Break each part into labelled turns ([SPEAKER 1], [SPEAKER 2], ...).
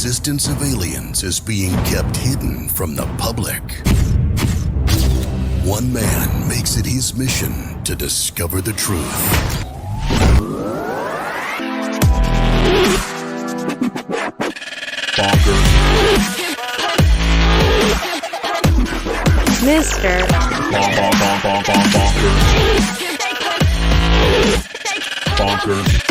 [SPEAKER 1] existence of aliens is being kept hidden from the public. One man makes it his mission to discover the truth.
[SPEAKER 2] Mr.
[SPEAKER 3] Bonkers.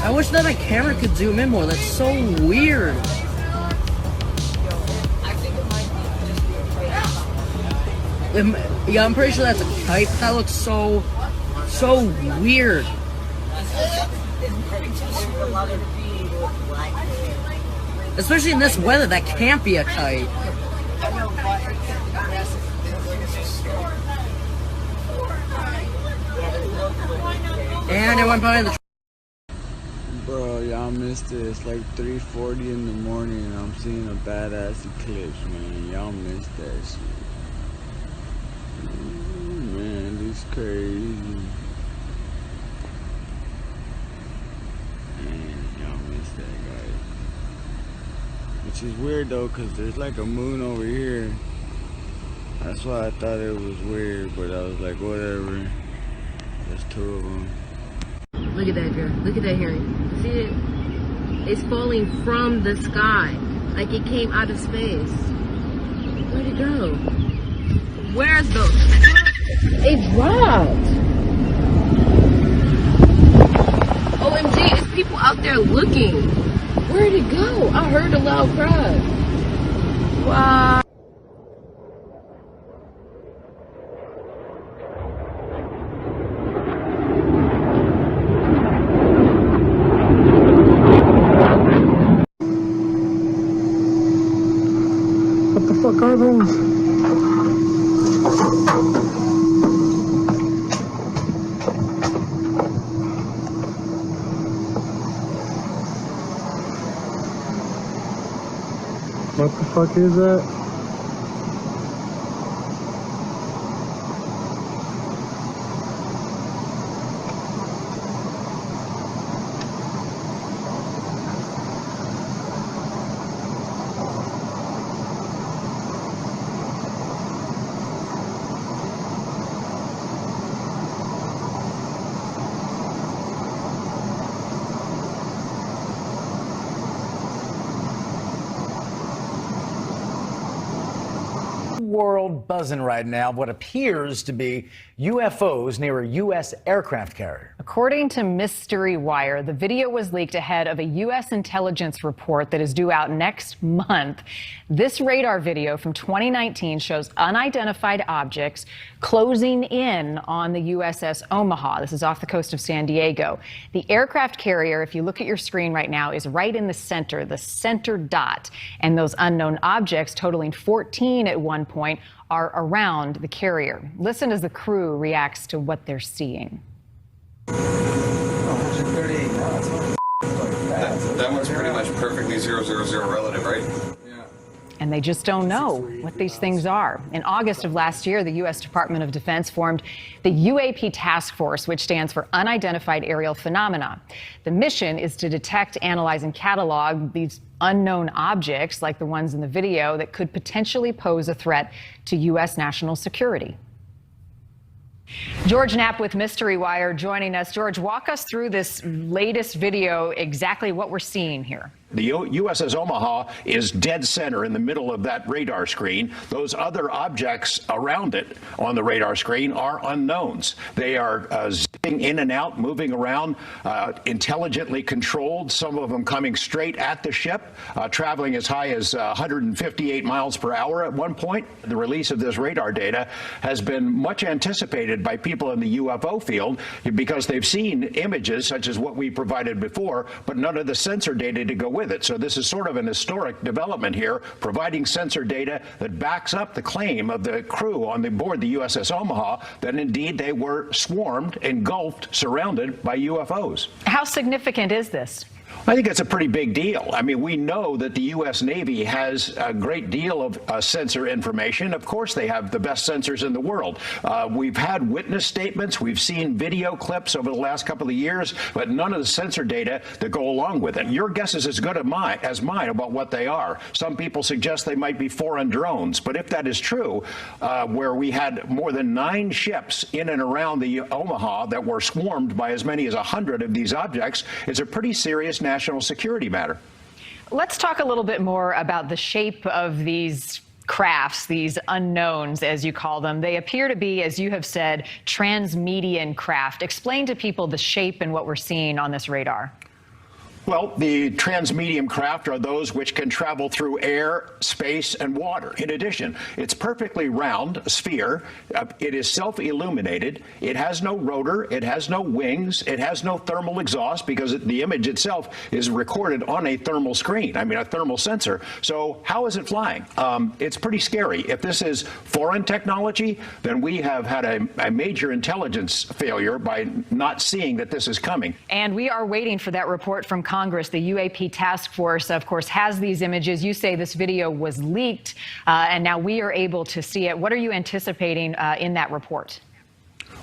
[SPEAKER 2] I wish that my camera could zoom in more. That's so weird. Yeah, I'm pretty sure that's a kite. That looks so weird. Especially in this weather, that can't be a kite. And it went by the.
[SPEAKER 4] Bro, y'all missed it. It's like 3:40 in the morning and I'm seeing a badass eclipse, man. Y'all missed that shit. Man, this is crazy. Man, y'all missed that, guys. Which is weird though, cause there's like a moon over here. That's why I thought it was weird, but I was like, whatever. There's two of them.
[SPEAKER 2] Look at that, girl. Look at that, Harry. See it? It's falling from the sky, like it came out of space. Where'd it go? Where's the? It dropped. OMG, it's people out there looking. Where'd it go? I heard a loud cry. Wow. What the fuck are those? What the fuck is that?
[SPEAKER 5] World buzzing right now what appears to be UFOs near a U.S. aircraft carrier.
[SPEAKER 6] According to Mystery Wire, the video was leaked ahead of a U.S. intelligence report that is due out next month. This radar video from 2019 shows unidentified objects closing in on the USS Omaha. This is off the coast of San Diego. The aircraft carrier, if you look at your screen right now, is right in the center dot. And those unknown objects, totaling 14 at one point, are around the carrier. Listen as the crew reacts to what they're seeing.
[SPEAKER 7] That one's pretty much perfectly 000 relative, right?
[SPEAKER 6] And they just don't know what these things are. In August of last year, the U.S. Department of Defense formed the UAP Task Force, which stands for Unidentified Aerial Phenomena. The mission is to detect, analyze, and catalog these unknown objects, like the ones in the video, that could potentially pose a threat to U.S. national security. George Knapp with Mystery Wire joining us. George, walk us through this latest video, exactly what we're seeing here.
[SPEAKER 8] The USS Omaha is dead center in the middle of that radar screen. Those other objects around it on the radar screen are unknowns. They are zipping in and out, moving around, intelligently controlled, some of them coming straight at the ship, traveling as high as 158 miles per hour at one point. The release of this radar data has been much anticipated by people in the UFO field because they've seen images such as what we provided before, but none of the sensor data to go with it. So this is sort of an historic development here, providing sensor data that backs up the claim of the crew on the board the USS Omaha that indeed they were swarmed, engulfed, surrounded by UFOs.
[SPEAKER 6] How significant is this?
[SPEAKER 8] I think it's a pretty big deal. I mean, we know that the U.S. Navy has a great deal of sensor information. Of course, they have the best sensors in the world. We've had witness statements. We've seen video clips over the last couple of years, but none of the sensor data that go along with it. Your guess is as good as mine about what they are. Some people suggest they might be foreign drones, but if that is true, where we had more than 9 ships in and around the Omaha that were swarmed by as many as 100 of these objects, it's a pretty serious national security matter.
[SPEAKER 6] Let's talk a little bit more about the shape of these crafts, these unknowns, as you call them. They appear to be, as you have said, transmedian craft. Explain to people the shape and what we're seeing on this radar.
[SPEAKER 8] Well, the transmedium craft are those which can travel through air, space, and water. In addition, it's perfectly round, a sphere. It is self-illuminated. It has no rotor. It has no wings. It has no thermal exhaust because the image itself is recorded on a thermal screen, a thermal sensor. So how is it flying? It's pretty scary. If this is foreign technology, then we have had a major intelligence failure by not seeing that this is coming.
[SPEAKER 6] And we are waiting for that report from Congress. The UAP task force, of course, has these images. You say this video was leaked, and now we are able to see it. What are you anticipating in that report?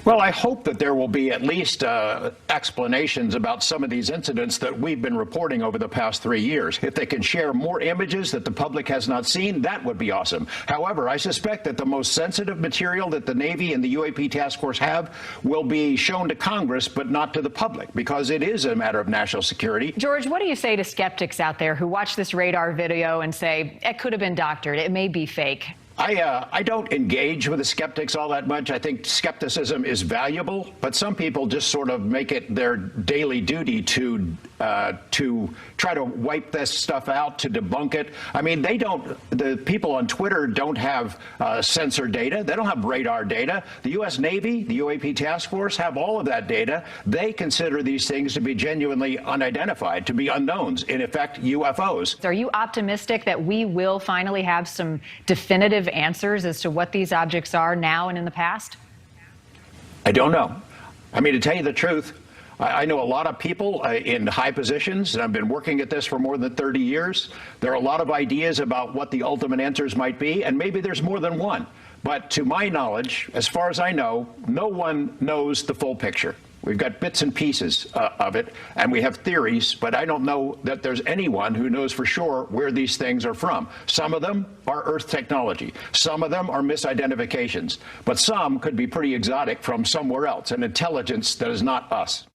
[SPEAKER 8] Well, I hope that there will be at least explanations about some of these incidents that we've been reporting over the past 3 years. If they can share more images that the public has not seen, that would be awesome. However, I suspect that the most sensitive material that the Navy and the UAP task force have will be shown to Congress, but not to the public, because it is a matter of national security.
[SPEAKER 6] George, what do you say to skeptics out there who watch this radar video and say, it could have been doctored, it may be fake?
[SPEAKER 8] I don't engage with the skeptics all that much. I think skepticism is valuable, but some people just sort of make it their daily duty to try to wipe this stuff out, to debunk it. The people on Twitter don't have sensor data. They don't have radar data. The U.S. Navy, the UAP task force have all of that data. They consider these things to be genuinely unidentified, to be unknowns, in effect, UFOs.
[SPEAKER 6] Are you optimistic that we will finally have some definitive answers as to what these objects are now and in the past?
[SPEAKER 8] I don't know. To tell you the truth, I know a lot of people in high positions, and I've been working at this for more than 30 years. There are a lot of ideas about what the ultimate answers might be, and maybe there's more than one. But to my knowledge, as far as I know, no one knows the full picture. We've got bits and pieces of it, and we have theories, but I don't know that there's anyone who knows for sure where these things are from. Some of them are Earth technology. Some of them are misidentifications. But some could be pretty exotic from somewhere else, an intelligence that is not us.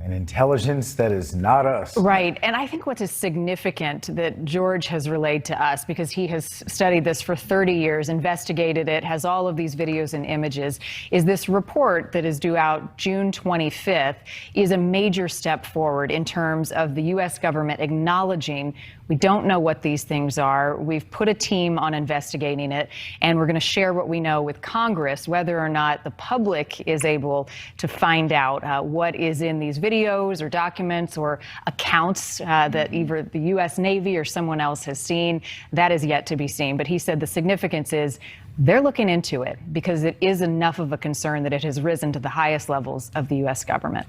[SPEAKER 5] An intelligence that is not us.
[SPEAKER 6] Right. And I think what's significant that George has relayed to us, because he has studied this for 30 years, investigated it, has all of these videos and images, is this report that is due out June 25th is a major step forward in terms of the U.S. government acknowledging we don't know what these things are. We've put a team on investigating it, and we're going to share what we know with Congress, whether or not the public is able to find out what is in these videos or documents or accounts that either the U.S. Navy or someone else has seen. That is yet to be seen. But he said the significance is they're looking into it because it is enough of a concern that it has risen to the highest levels of the U.S. government.